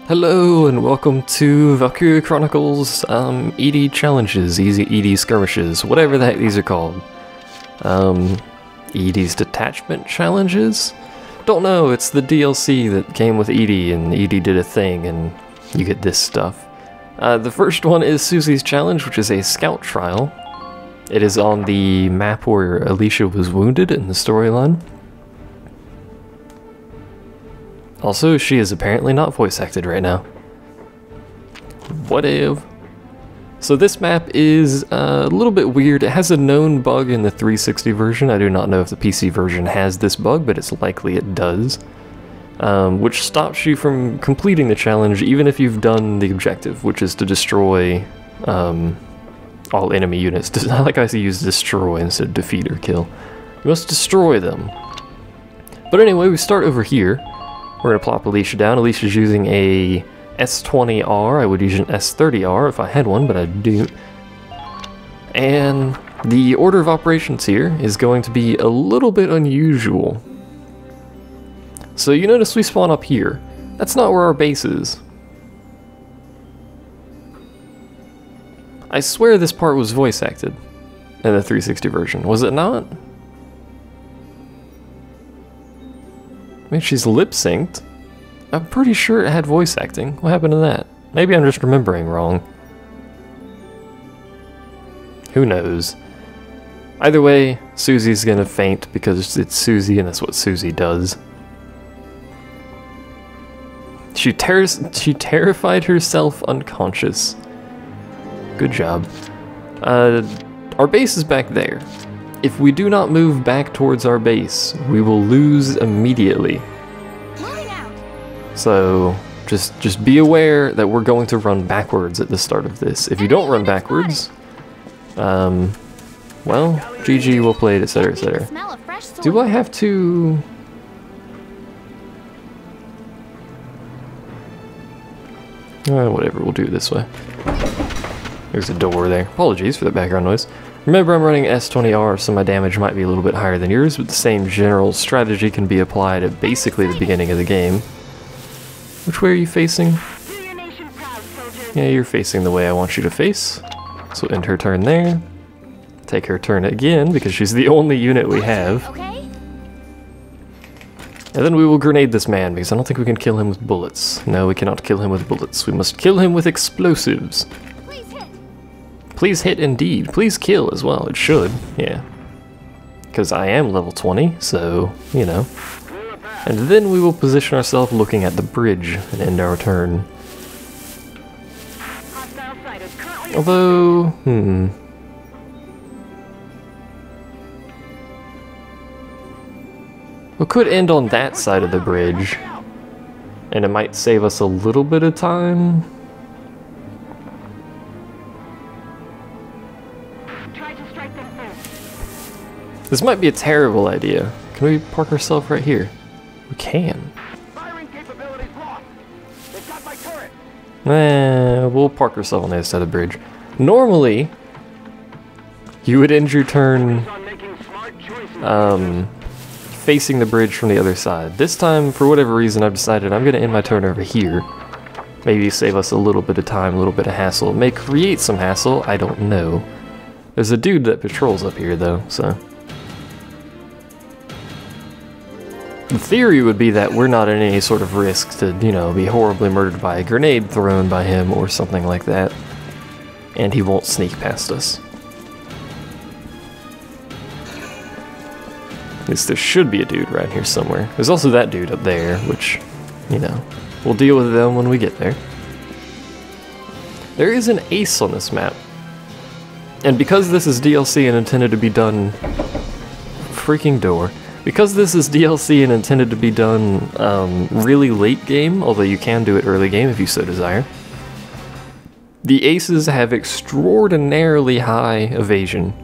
Hello and welcome to Valkyria Chronicles ED challenges, easy ED skirmishes, whatever the heck these are called. ED's detachment challenges? Don't know, it's the DLC that came with ED and ED did a thing and you get this stuff. The first one is Susie's challenge, which is a scout trial. It is on the map where Alicia was wounded in the storyline. Also, she is apparently not voice acted right now. Whatever. So this map is a little bit weird. It has a known bug in the 360 version. I do not know if the PC version has this bug, but it's likely it does. Which stops you from completing the challenge even if you've done the objective, which is to destroy all enemy units. I like I use destroy instead of defeat or kill. You must destroy them. But anyway, we start over here. We're going to plop Alicia down. Alicia's using a S20R. I would use an S30R if I had one, but I don't. And the order of operations here is going to be a little bit unusual. So you notice we spawn up here. That's not where our base is. I swear this part was voice acted in the 360 version. Was it not? I mean, she's lip-synced. I'm pretty sure it had voice acting. What happened to that? Maybe I'm just remembering wrong. Who knows? Either way, Susie's gonna faint because it's Susie and that's what Susie does. She terrified herself unconscious. Good job. Our base is back there. If we do not move back towards our base, we will lose immediately. So, just be aware that we're going to run backwards at the start of this. If you don't run backwards, well, GG, we'll play it, etc, etc. Do I have to... whatever, we'll do it this way. There's a door there. Apologies for the background noise. Remember, I'm running S20R, so my damage might be a little bit higher than yours, but the same general strategy can be applied at basically the beginning of the game. Which way are you facing? Yeah, you're facing the way I want you to face. So end her turn there. Take her turn again, because she's the only unit we have. And then we will grenade this man, because I don't think we can kill him with bullets. No, we cannot kill him with bullets. We must kill him with explosives. Please hit indeed. Please kill as well. It should, yeah. Because I am level 20, so, you know. And then we will position ourselves looking at the bridge and end our turn. Although, we could end on that side of the bridge. And it might save us a little bit of time. This might be a terrible idea. Can we park ourselves right here? We can. We'll park ourselves on the other side of the bridge. Normally, you would end your turn facing the bridge from the other side. This time, for whatever reason, I've decided I'm going to end my turn over here. Maybe save us a little bit of time, a little bit of hassle. It may create some hassle, I don't know. There's a dude that patrols up here, though, so... The theory would be that we're not in any sort of risk to, you know, be horribly murdered by a grenade thrown by him or something like that. And he won't sneak past us. At least there should be a dude right here somewhere. There's also that dude up there, which, you know, we'll deal with them when we get there. There is an ace on this map. And because this is DLC and intended to be done... Freaking door. Because this is DLC and intended to be done really late game, although you can do it early game if you so desire, the aces have extraordinarily high evasion.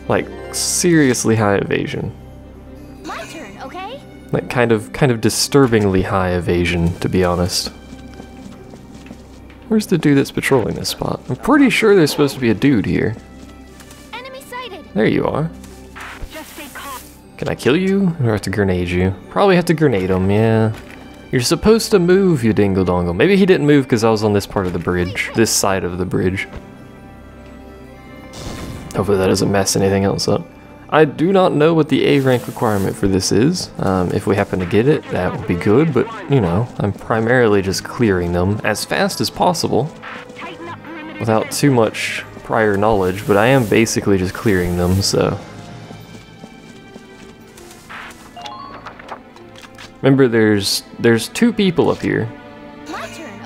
Like, seriously high evasion. My turn, okay? Like, kind of disturbingly high evasion, to be honest. Where's the dude that's patrolling this spot? I'm pretty sure there's supposed to be a dude here. Enemy sighted. There you are. Can I kill you? Or do I have to grenade you? Probably have to grenade him, yeah. You're supposed to move, you dingle dongle. Maybe he didn't move because I was on this part of the bridge. This side of the bridge. Hopefully that doesn't mess anything else up. I do not know what the A rank requirement for this is. If we happen to get it, that would be good, but, you know, I'm primarily just clearing them as fast as possible without too much prior knowledge, but I am basically just clearing them, so... Remember, there's 2 people up here.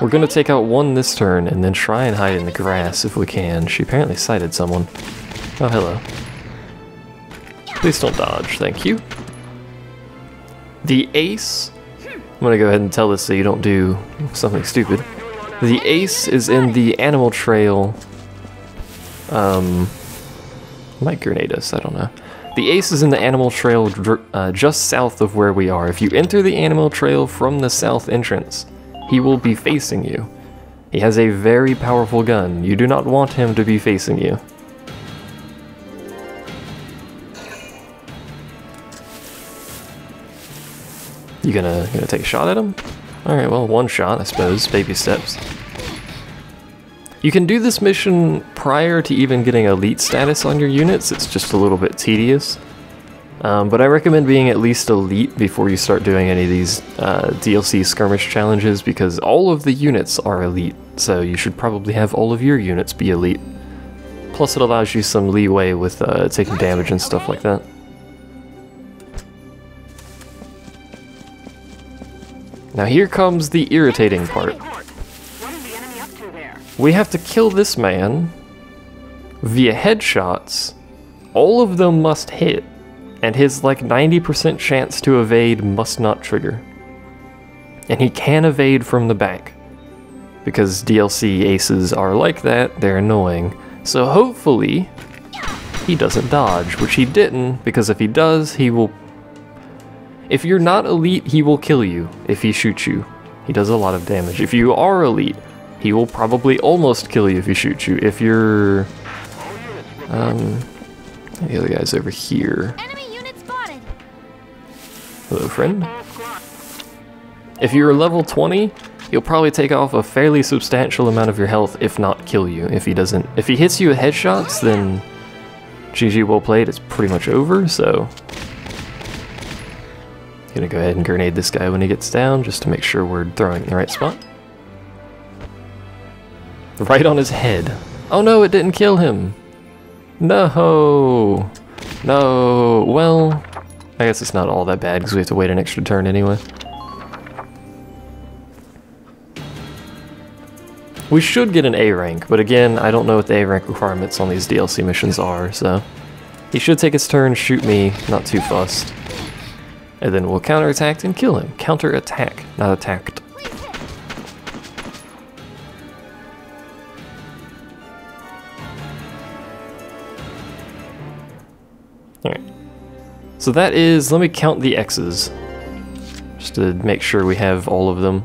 We're gonna take out one this turn and then try and hide in the grass if we can. She apparently sighted someone. Oh, hello. Please don't dodge, thank you. The ace, I'm gonna go ahead and tell this so you don't do something stupid. The ace is in the animal trail, might grenade us, I don't know. The ace is in the animal trail just south of where we are. If you enter the animal trail from the south entrance, he will be facing you. He has a very powerful gun. You do not want him to be facing you. You gonna take a shot at him? Alright, well, one shot, I suppose. Baby steps. You can do this mission prior to even getting elite status on your units. It's just a little bit tedious. But I recommend being at least elite before you start doing any of these DLC skirmish challenges, because all of the units are elite, so you should probably have all of your units be elite. Plus it allows you some leeway with taking damage and stuff like that. Now here comes the irritating part. We have to kill this man via headshots. All of them must hit, and his like 90% chance to evade must not trigger. And he can evade from the back, because DLC aces are like that, they're annoying. So hopefully he doesn't dodge, which he didn't, because if he does, he will... If you're not elite, he will kill you if he shoots you. He does a lot of damage. If you are elite, he will probably almost kill you if he shoots you. If you're... the other guy's over here. Enemy unit spotted. Hello, friend. If you're level 20, he'll probably take off a fairly substantial amount of your health, if not kill you. If he doesn't... If he hits you with headshots, then... GG, well played, it's pretty much over, so... Gonna go ahead and grenade this guy when he gets down, just to make sure we're throwing in the right spot. Right on his head. Oh no, it didn't kill him! No! No! Well, I guess it's not all that bad, because we have to wait an extra turn anyway. We should get an A rank, but again, I don't know what the A rank requirements on these DLC missions are, so... He should take his turn, shoot me, not too fussed. And then we'll counterattack and kill him. Counterattack, not attacked. Alright. So that is, let me count the X's. Just to make sure we have all of them.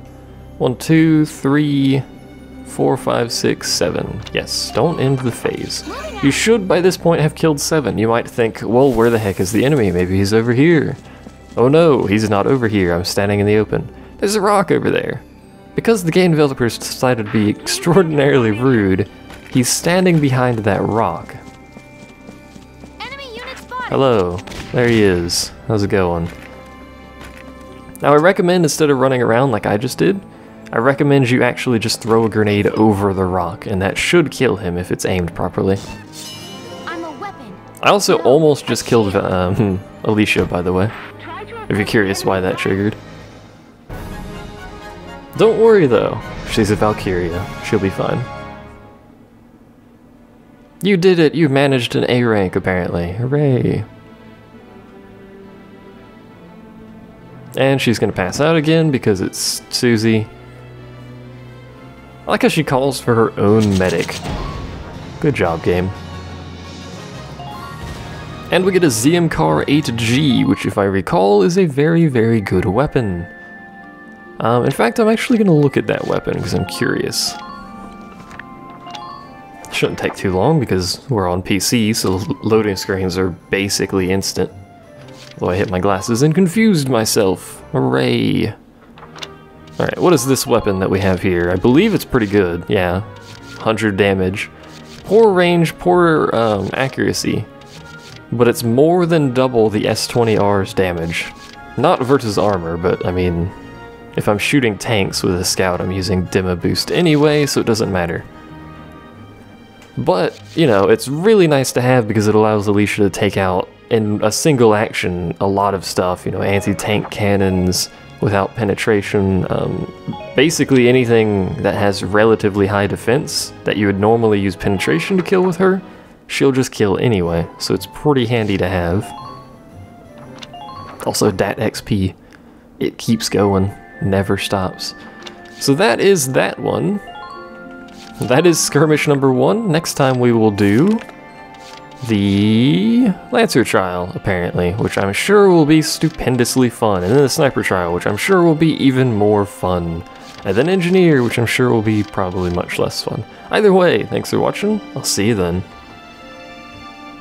1, 2, 3, 4, 5, 6, 7. Yes, don't end the phase. You should by this point have killed 7. You might think, well, where the heck is the enemy? Maybe he's over here. Oh no, he's not over here, I'm standing in the open. There's a rock over there. Because the game developers decided to be extraordinarily rude, he's standing behind that rock. Enemy unit spotted. Hello, there he is. How's it going? Now I recommend, instead of running around like I just did, I recommend you actually just throw a grenade over the rock, and that should kill him if it's aimed properly. I'm a weapon. I also almost just killed Alicia, by the way. If you're curious why that triggered. Don't worry though, she's a Valkyria. She'll be fine. You did it! You managed an A rank apparently. Hooray! And she's gonna pass out again because it's Susie. I like how she calls for her own medic. Good job, game. And we get a ZMCAR 8G, which if I recall is a very, very good weapon. In fact, I'm actually going to look at that weapon because I'm curious. Shouldn't take too long because we're on PC, so loading screens are basically instant. Though I hit my glasses and confused myself. Hooray. Alright, what is this weapon that we have here? I believe it's pretty good, yeah. 100 damage. Poor range, poor accuracy. But it's more than double the S20R's damage. Not versus armor, but I mean, if I'm shooting tanks with a scout, I'm using Dima boost anyway, so it doesn't matter. But, you know, it's really nice to have because it allows Alicia to take out, in a single action, a lot of stuff. You know, anti-tank cannons without penetration, basically anything that has relatively high defense that you would normally use penetration to kill with her, she'll just kill anyway, so it's pretty handy to have. Also, DAT XP, it keeps going, never stops. So that is that one. That is skirmish number 1. Next time we will do the Lancer trial, apparently, which I'm sure will be stupendously fun, and then the Sniper trial, which I'm sure will be even more fun, and then Engineer, which I'm sure will be probably much less fun. Either way, thanks for watching, I'll see you then.